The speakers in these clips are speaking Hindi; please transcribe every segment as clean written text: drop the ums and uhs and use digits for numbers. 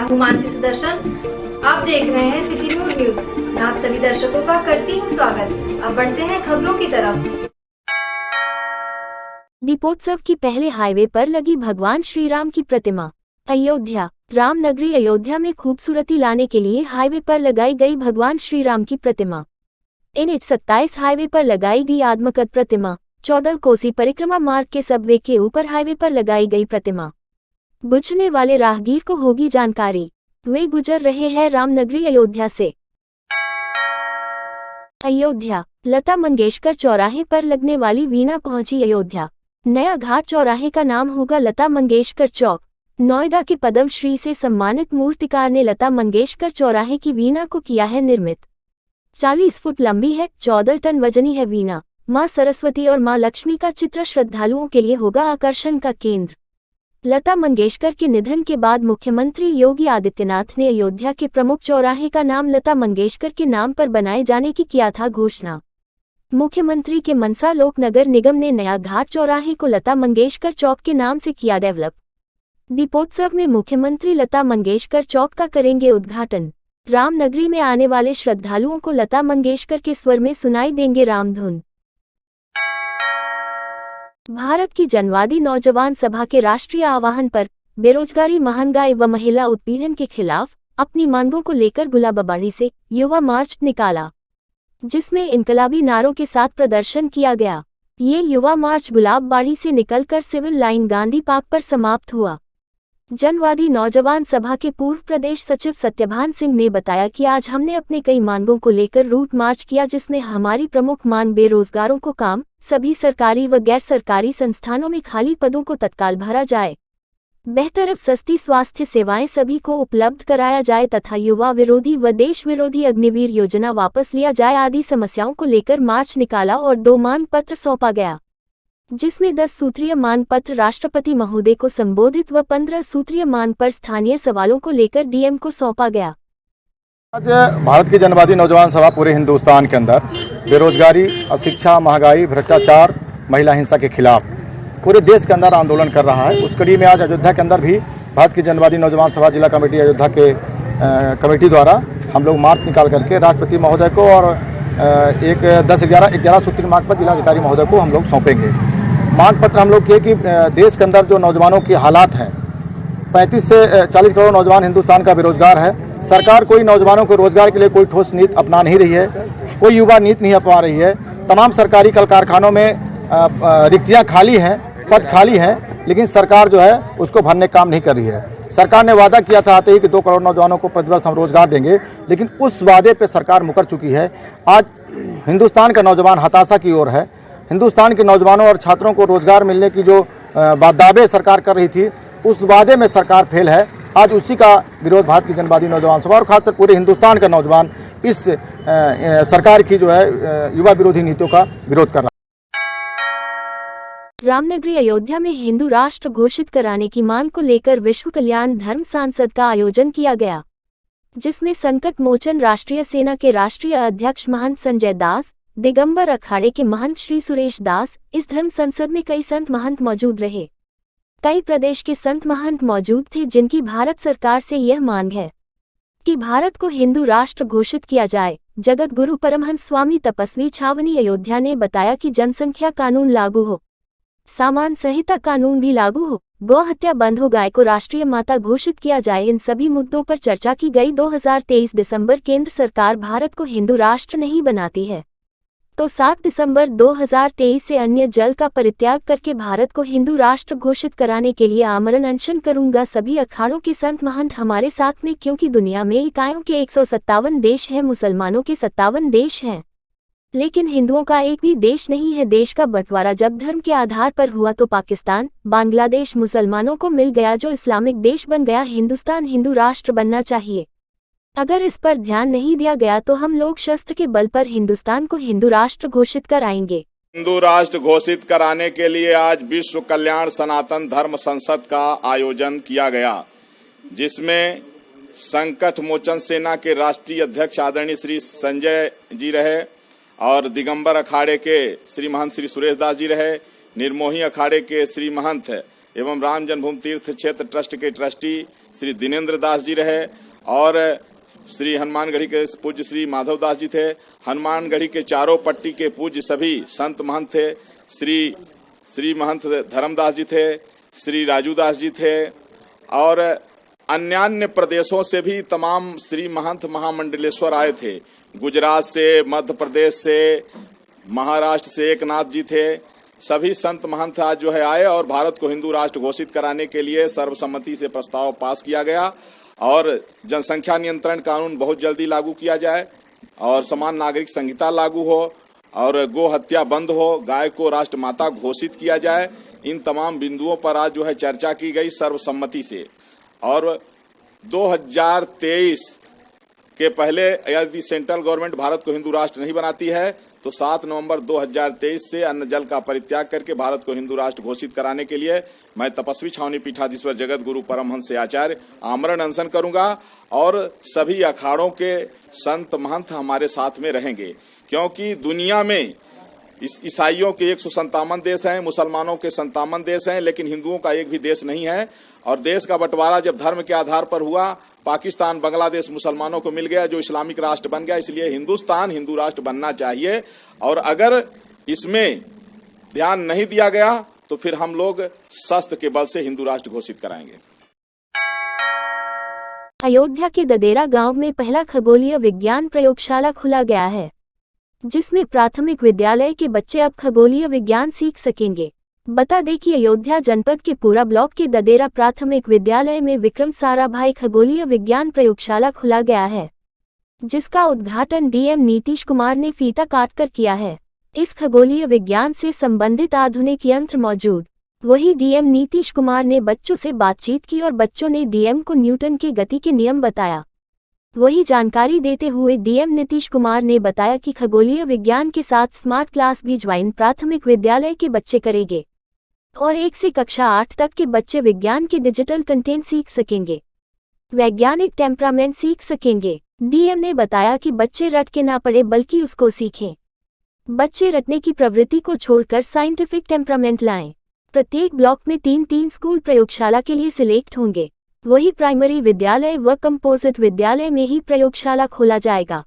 हूँ मानसी सुदर्शन। आप देख रहे हैं सिटी न्यूज। मैं आप सभी दर्शकों का करती हूँ स्वागत। अब बढ़ते हैं खबरों की तरफ। दीपोत्सव की पहले हाईवे पर लगी भगवान श्री राम की प्रतिमा। अयोध्या। रामनगरी अयोध्या में खूबसूरती लाने के लिए हाईवे पर लगाई गई भगवान श्री राम की प्रतिमा। NH-27 हाईवे पर लगाई गई आत्मकत प्रतिमा 14 कोसी परिक्रमा मार्ग के सबवे के ऊपर हाईवे पर लगाई गई प्रतिमा। गुजरने वाले राहगीर को होगी जानकारी, वे गुजर रहे हैं रामनगरी अयोध्या से। अयोध्या। लता मंगेशकर चौराहे पर लगने वाली वीणा पहुंची अयोध्या। नया घाट चौराहे का नाम होगा लता मंगेशकर चौक। नोएडा के पद्मश्री से सम्मानित मूर्तिकार ने लता मंगेशकर चौराहे की वीणा को किया है निर्मित। 40 फुट लंबी है, 14 टन वजनी है वीणा। मां सरस्वती और मां लक्ष्मी का चित्र श्रद्धालुओं के लिए होगा आकर्षण का केंद्र। लता मंगेशकर के निधन के बाद मुख्यमंत्री योगी आदित्यनाथ ने अयोध्या के प्रमुख चौराहे का नाम लता मंगेशकर के नाम पर बनाए जाने की किया था घोषणा। मुख्यमंत्री के मनसा लोक नगर निगम ने नया घाट चौराहे को लता मंगेशकर चौक के नाम से किया डेवलप। दीपोत्सव में मुख्यमंत्री लता मंगेशकर चौक का करेंगे उद्घाटन। रामनगरी में आने वाले श्रद्धालुओं को लता मंगेशकर के स्वर में सुनाई देंगे रामधुन। भारत की जनवादी नौजवान सभा के राष्ट्रीय आह्वान पर बेरोजगारी, महंगाई व महिला उत्पीड़न के खिलाफ अपनी मांगों को लेकर गुलाबबाड़ी से युवा मार्च निकाला, जिसमें इनकलाबी नारों के साथ प्रदर्शन किया गया। ये युवा मार्च गुलाबबाड़ी से निकलकर सिविल लाइन गांधी पार्क पर समाप्त हुआ। जनवादी नौजवान सभा के पूर्व प्रदेश सचिव सत्यभान सिंह ने बताया कि आज हमने अपने कई मांगों को लेकर रूट मार्च किया, जिसमें हमारी प्रमुख मांग बेरोजगारों को काम, सभी सरकारी व गैर सरकारी संस्थानों में खाली पदों को तत्काल भरा जाए, बेहतर सस्ती स्वास्थ्य सेवाएं सभी को उपलब्ध कराया जाए तथा युवा विरोधी व देश विरोधी अग्निवीर योजना वापस लिया जाए आदि समस्याओं को लेकर मार्च निकाला और 2 मांग पत्र सौंपा गया, जिसमें 10 सूत्रीय मांग पत्र राष्ट्रपति महोदय को संबोधित व 15 सूत्रीय मांग पर स्थानीय सवालों को लेकर DM को सौंपा गया। आज भारत की जनवादी नौजवान सभा पूरे हिंदुस्तान के अंदर बेरोजगारी, अशिक्षा, महंगाई, भ्रष्टाचार, महिला हिंसा के खिलाफ पूरे देश के अंदर आंदोलन कर रहा है। उस कड़ी में आज अयोध्या के अंदर भी भारत की जनवादी नौजवान सभा जिला कमेटी अयोध्या के कमेटी द्वारा हम लोग मार्च निकाल करके राष्ट्रपति महोदय को और एक 10-11 सूत्री मांग पत्र जिलाधिकारी महोदय को हम लोग सौंपेंगे। मांग पत्र हम लोग ये कि देश के अंदर जो नौजवानों की हालात हैं, 35 से 40 करोड़ नौजवान हिंदुस्तान का बेरोजगार है। सरकार कोई नौजवानों को रोजगार के लिए कोई ठोस नीति अपना नहीं रही है, कोई युवा नीति नहीं अपना रही है। तमाम सरकारी कल कारखानों में रिक्तियाँ खाली हैं, पद खाली हैं, लेकिन सरकार जो है उसको भरने का काम नहीं कर रही है। सरकार ने वादा किया था आते ही कि 2 करोड़ नौजवानों को प्रतिवर्ष हम रोजगार देंगे, लेकिन उस वादे पे सरकार मुकर चुकी है। आज हिंदुस्तान का नौजवान हताशा की ओर है। हिंदुस्तान के नौजवानों और छात्रों को रोजगार मिलने की जो दावे सरकार कर रही थी, उस वादे में सरकार फेल है। आज उसी का विरोध भारत की जनवादी नौजवान सभा और खासकर पूरे हिंदुस्तान का नौजवान इस सरकार की जो है युवा विरोधी नीतियों का विरोध कर रहा है। रामनगरी अयोध्या में हिंदू राष्ट्र घोषित कराने की मांग को लेकर विश्व कल्याण धर्म सांसद का आयोजन किया गया, जिसमें संकट मोचन राष्ट्रीय सेना के राष्ट्रीय अध्यक्ष महंत संजय दास, दिगंबर अखाड़े के महंत श्री सुरेश दास, इस धर्म संसद में कई संत महंत मौजूद रहे। कई प्रदेश के संत महंत मौजूद थे, जिनकी भारत सरकार से यह मांग है कि भारत को हिंदू राष्ट्र घोषित किया जाए। जगत गुरु परमहंस स्वामी तपस्वी छावनी अयोध्या ने बताया कि जनसंख्या कानून लागू हो, सामान संहिता कानून भी लागू हो, गौ हत्या बंद हो, गाय को राष्ट्रीय माता घोषित किया जाए, इन सभी मुद्दों पर चर्चा की गई। 2023 दिसंबर केंद्र सरकार भारत को हिंदू राष्ट्र नहीं बनाती है तो 7 दिसंबर 2023 से अन्य जल का परित्याग करके भारत को हिंदू राष्ट्र घोषित कराने के लिए आमरण अनशन करूंगा। सभी अखाड़ों के संत महंत हमारे साथ में, क्योंकि दुनिया में इकाइयों के 157 देश हैं, मुसलमानों के 57 देश हैं, लेकिन हिंदुओं का एक भी देश नहीं है। देश का बंटवारा जब धर्म के आधार पर हुआ तो पाकिस्तान, बांग्लादेश मुसलमानों को मिल गया, जो इस्लामिक देश बन गया। हिंदुस्तान हिंदू राष्ट्र बनना चाहिए। अगर इस पर ध्यान नहीं दिया गया तो हम लोग शस्त्र के बल पर हिंदुस्तान को हिंदू राष्ट्र घोषित कराएंगे। हिंदू राष्ट्र घोषित कराने के लिए आज विश्व कल्याण सनातन धर्म संसद का आयोजन किया गया, जिसमें संकट मोचन सेना के राष्ट्रीय अध्यक्ष आदरणीय श्री संजय जी रहे और दिगंबर अखाड़े के श्री महंत श्री सुरेश दास जी रहे, निर्मोही अखाड़े के श्री महंत एवं राम जन्मभूमि तीर्थ क्षेत्र ट्रस्ट के ट्रस्टी श्री दिनेंद्र दास जी रहे और श्री हनुमानगढ़ी के पूज्य श्री माधव दास जी थे। हनुमानगढ़ी के चारों पट्टी के पूज्य सभी संत महंत थे। श्री महंत धर्मदास जी थे, श्री राजू दास जी थे और अन्य प्रदेशों से भी तमाम श्री महंत महामंडलेश्वर आए थे। गुजरात से, मध्य प्रदेश से, महाराष्ट्र से एकनाथ जी थे। सभी संत महंत आज जो है आए और भारत को हिंदू राष्ट्र घोषित कराने के लिए सर्वसम्मति से प्रस्ताव पास किया गया और जनसंख्या नियंत्रण कानून बहुत जल्दी लागू किया जाए और समान नागरिक संहिता लागू हो और गो हत्या बंद हो, गाय को राष्ट्रमाता घोषित किया जाए। इन तमाम बिंदुओं पर आज जो है चर्चा की गई सर्वसम्मति से। और 2023 के पहले यदि सेंट्रल गवर्नमेंट भारत को हिंदू राष्ट्र नहीं बनाती है तो 7 नवंबर 2023 से अन्न जल का परित्याग करके भारत को हिंदू राष्ट्र घोषित कराने के लिए मैं तपस्वी छावनी पीठाधीश्वर जगत गुरु परमहंस आचार्य आमरण अनशन करूंगा और सभी अखाड़ों के संत महंत हमारे साथ में रहेंगे, क्योंकि दुनिया में ईसाइयों के 157 देश हैं, मुसलमानों के 57 देश हैं, लेकिन हिंदुओं का एक भी देश नहीं है। और देश का बंटवारा जब धर्म के आधार पर हुआ, पाकिस्तान, बांग्लादेश मुसलमानों को मिल गया जो इस्लामिक राष्ट्र बन गया। इसलिए हिंदुस्तान हिंदू राष्ट्र बनना चाहिए और अगर इसमें ध्यान नहीं दिया गया तो फिर हम लोग शस्त्र के बल से हिंदू राष्ट्र घोषित कराएंगे। अयोध्या के ददेरा गांव में पहला खगोलीय विज्ञान प्रयोगशाला खुला गया है, जिसमें प्राथमिक विद्यालय के बच्चे अब खगोलीय विज्ञान सीख सकेंगे। बता दें कि अयोध्या जनपद के पूरा ब्लॉक के ददेरा प्राथमिक विद्यालय में विक्रम साराभाई खगोलीय विज्ञान प्रयोगशाला खुला गया है, जिसका उद्घाटन डीएम नीतीश कुमार ने फीता काटकर किया है। इस खगोलीय विज्ञान से संबंधित आधुनिक यंत्र मौजूद। वहीं डीएम नीतीश कुमार ने बच्चों से बातचीत की और बच्चों ने डीएम को न्यूटन के गति के नियम बताया। वही जानकारी देते हुए डीएम नीतीश कुमार ने बताया कि खगोलीय विज्ञान के साथ स्मार्ट क्लास भी ज्वाइन प्राथमिक विद्यालय के बच्चे करेंगे और 1 से कक्षा 8 तक के बच्चे विज्ञान के डिजिटल कंटेंट सीख सकेंगे, वैज्ञानिक टेम्परामेंट सीख सकेंगे। डीएम ने बताया कि बच्चे रट के ना पढ़े बल्कि उसको सीखें। बच्चे रटने की प्रवृत्ति को छोड़कर साइंटिफिक टेम्परामेंट लाएं। प्रत्येक ब्लॉक में 3-3 स्कूल प्रयोगशाला के लिए सिलेक्ट होंगे। वही प्राइमरी विद्यालय व कंपोजिट विद्यालय में ही प्रयोगशाला खोला जाएगा।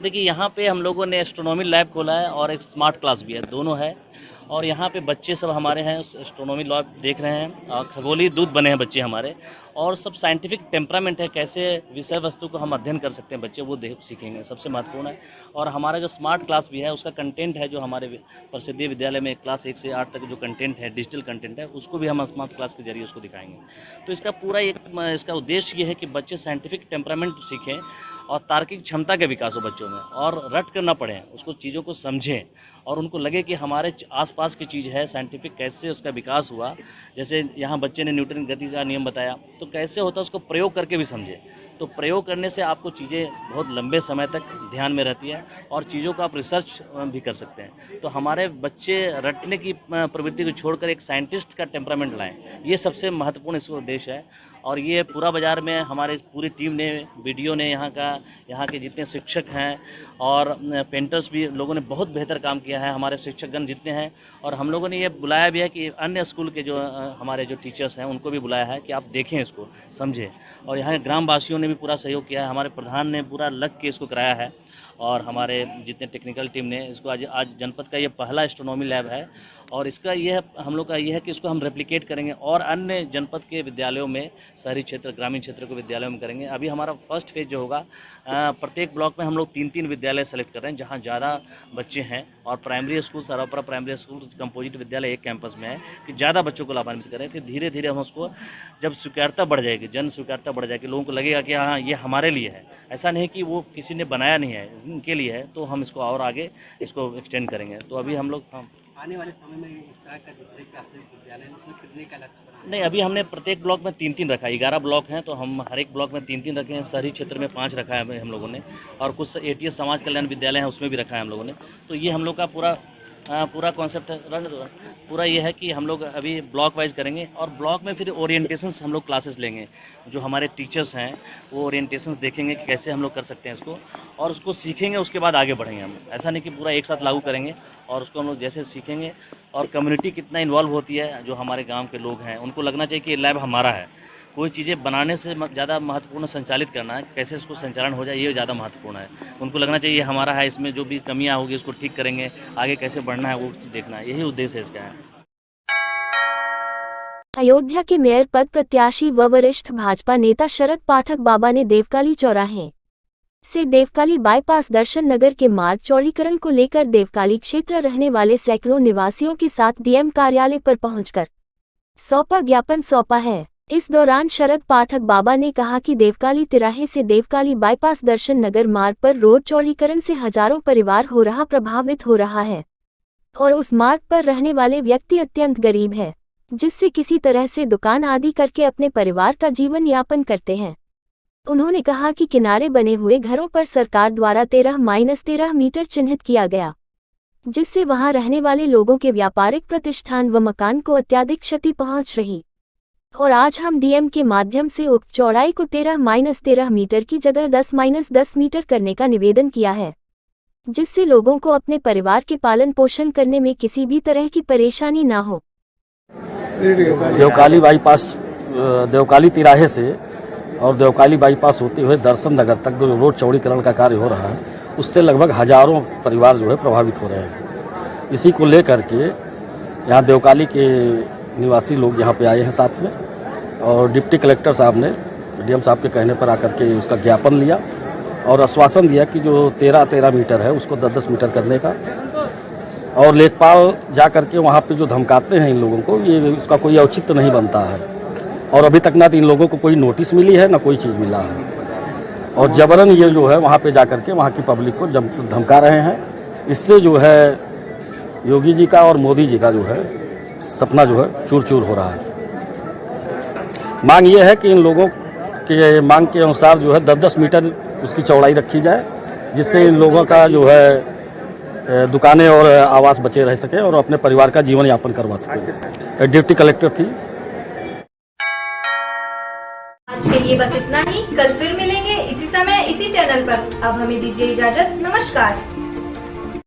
देखिए, यहाँ पे हम लोगों ने एस्ट्रोनॉमी लैब खोला है और एक स्मार्ट क्लास भी है, दोनों है। और यहाँ पे बच्चे सब हमारे हैं एस्ट्रोनॉमी लैब देख रहे हैं और खगोलीय दूत बने हैं बच्चे हमारे, और सब साइंटिफिक टेम्परामेंट है, कैसे विषय वस्तु को हम अध्ययन कर सकते हैं बच्चे, वो सीखेंगे, सबसे महत्वपूर्ण है। और हमारा जो स्मार्ट क्लास भी है उसका कंटेंट है, जो हमारे परिषदीय विद्यालय में क्लास 1 से 8 तक जो कंटेंट है, डिजिटल कंटेंट है, उसको भी हम स्मार्ट क्लास के जरिए उसको दिखाएंगे। तो इसका पूरा इसका उद्देश्य ये है कि बच्चे साइंटिफिक टेम्परामेंट सीखें और तार्किक क्षमता के विकास हो बच्चों में, और रट कर ना पढ़ें, उसको चीज़ों को समझें और उनको लगे कि हमारे आसपास की चीज़ है, साइंटिफिक कैसे उसका विकास हुआ। जैसे यहाँ बच्चे ने न्यूटन गति का नियम बताया, तो कैसे होता है उसको प्रयोग करके भी समझे। तो प्रयोग करने से आपको चीज़ें बहुत लंबे समय तक ध्यान में रहती है और चीज़ों का आप रिसर्च भी कर सकते हैं। तो हमारे बच्चे रटने की प्रवृत्ति को छोड़कर एक साइंटिस्ट का टेम्परामेंट लाएं, ये सबसे महत्वपूर्ण इसका उद्देश्य है। और ये पूरा बाज़ार में हमारे पूरी टीम ने, वीडियो ने, यहाँ के जितने शिक्षक हैं और पेंटर्स भी लोगों ने बहुत बेहतर काम किया है, हमारे शिक्षकगण जितने हैं। और हम लोगों ने ये बुलाया भी है कि अन्य स्कूल के जो हमारे जो टीचर्स हैं उनको भी बुलाया है कि आप देखें, इसको समझें। और यहाँ के ग्रामवासियों ने भी पूरा सहयोग किया है, हमारे प्रधान ने पूरा लग के इसको कराया है और हमारे जितने टेक्निकल टीम ने इसको आज जनपद का ये पहला एस्ट्रोनॉमी लैब है। और इसका ये हम लोग का ये है कि इसको हम रेप्लिकेट करेंगे और अन्य जनपद के विद्यालयों में, शहरी क्षेत्र, ग्रामीण क्षेत्र के विद्यालयों में करेंगे। अभी हमारा फर्स्ट फेज जो होगा, प्रत्येक ब्लॉक में हम लोग 3-3 विद्यालय सेलेक्ट कर रहे हैं जहां ज़्यादा बच्चे हैं, और primary school, Saravpura primary school, composite विद्यालय एक कैंपस में है, कि ज़्यादा बच्चों को लाभान्वित करें। फिर धीरे धीरे हम उसको, जब स्वीकार्यता बढ़ जाएगी, जन स्वीकार्यता बढ़ जाएगी, लोगों को लगेगा कि हाँ ये हमारे लिए है, ऐसा नहीं कि वो किसी ने बनाया नहीं है, इनके लिए है, तो हम इसको और आगे इसको एक्सटेंड करेंगे। तो अभी हम लोग आने वाले समय में इस तरह का जितने प्राथमिक विद्यालय में कितने का लक्ष्य बना? नहीं, अभी हमने प्रत्येक ब्लॉक में 3-3 रखा है। 11 ब्लॉक हैं तो हम हर एक ब्लॉक में 3-3 रखे हैं। शहरी क्षेत्र में 5 रखा है हम लोगों ने, और कुछ ATS समाज कल्याण विद्यालय हैं उसमें भी रखा है हम लोगों ने। तो ये हम लोग का पूरा कॉन्सेप्ट पूरा ये है कि हम लोग अभी ब्लॉक वाइज करेंगे और ब्लॉक में फिर ओरिएंटेशंस हम लोग क्लासेस लेंगे। जो हमारे टीचर्स हैं वो ओरिएंटेशंस देखेंगे कि कैसे हम लोग कर सकते हैं इसको, और उसको सीखेंगे, उसके बाद आगे बढ़ेंगे हम। ऐसा नहीं कि पूरा एक साथ लागू करेंगे, और उसको हम लोग जैसे सीखेंगे और कम्युनिटी कितना इन्वॉल्व होती है, जो हमारे गांव के लोग हैं उनको लगना चाहिए कि ये लैब हमारा है। कोई चीज़ें बनाने से ज़्यादा महत्वपूर्ण संचालित करना है, कैसे इसको संचालन हो जाए ये ज़्यादा महत्वपूर्ण है। उनको लगना चाहिए ये हमारा है, इसमें जो भी कमियां होगी उसको ठीक करेंगे, आगे कैसे बढ़ना है वो चीज़ देखना है, यही उद्देश्य है इसका है। अयोध्या के मेयर पद प्रत्याशी व वरिष्ठ भाजपा नेता शरद पाठक बाबा ने देवकाली चौराहे से देवकाली बाईपास दर्शन नगर के मार्ग चौड़ीकरण को लेकर देवकाली क्षेत्र रहने वाले सैकड़ों निवासियों के साथ डीएम कार्यालय पर पहुंचकर ज्ञापन सौंपा है। इस दौरान शरद पाठक बाबा ने कहा कि देवकाली तिराहे से देवकाली बाईपास दर्शन नगर मार्ग पर रोड चौड़ीकरण से हजारों परिवार प्रभावित हो रहा है और उस मार्ग पर रहने वाले व्यक्ति अत्यंत गरीब है, जिससे किसी तरह से दुकान आदि करके अपने परिवार का जीवन यापन करते हैं। उन्होंने कहा कि किनारे बने हुए घरों पर सरकार द्वारा 13-13 मीटर चिन्हित किया गया, जिससे वहां रहने वाले लोगों के व्यापारिक प्रतिष्ठान व मकान को अत्यधिक क्षति पहुंच रही। और आज हम डीएम के माध्यम से उक्त चौड़ाई को 13-13 मीटर की जगह 10-10 मीटर करने का निवेदन किया है, जिससे लोगों को अपने परिवार के पालन पोषण करने में किसी भी तरह की परेशानी ना हो। देवकाली बाईपास, देवकाली तिराहे से और देवकाली बाईपास होते हुए दर्शन नगर तक जो रोड चौड़ीकरण का कार्य हो रहा है, उससे लगभग हजारों परिवार जो है प्रभावित हो रहे हैं। इसी को लेकर के यहाँ देवकाली के निवासी लोग यहाँ पे आए हैं साथ में, और डिप्टी कलेक्टर साहब ने डीएम साहब के कहने पर आकर के उसका ज्ञापन लिया और आश्वासन दिया कि जो 13-13 मीटर है उसको 10-10 मीटर करने का। और लेखपाल जा करके वहाँ पे जो धमकाते हैं इन लोगों को, ये उसका कोई औचित्य नहीं बनता है। और अभी तक ना तो इन लोगों को कोई नोटिस मिली है ना कोई चीज़ मिला है, और जबरन ये जो है वहाँ पे जा करके वहाँ की पब्लिक को धमका रहे हैं। इससे जो है योगी जी का और मोदी जी का जो है सपना जो है चूर चूर हो रहा है। मांग ये है कि इन लोगों के मांग के अनुसार जो है 10-10 मीटर उसकी चौड़ाई रखी जाए, जिससे इन लोगों का जो है दुकानें और आवास बचे रह सके और अपने परिवार का जीवन यापन करवा सके। डिप्टी कलेक्टर थी। आज के लिए बस इतना ही। कल फिर मिलेंगे इसी समय इसी चैनल पर। अब हमें दीजिए इजाजत। नमस्कार।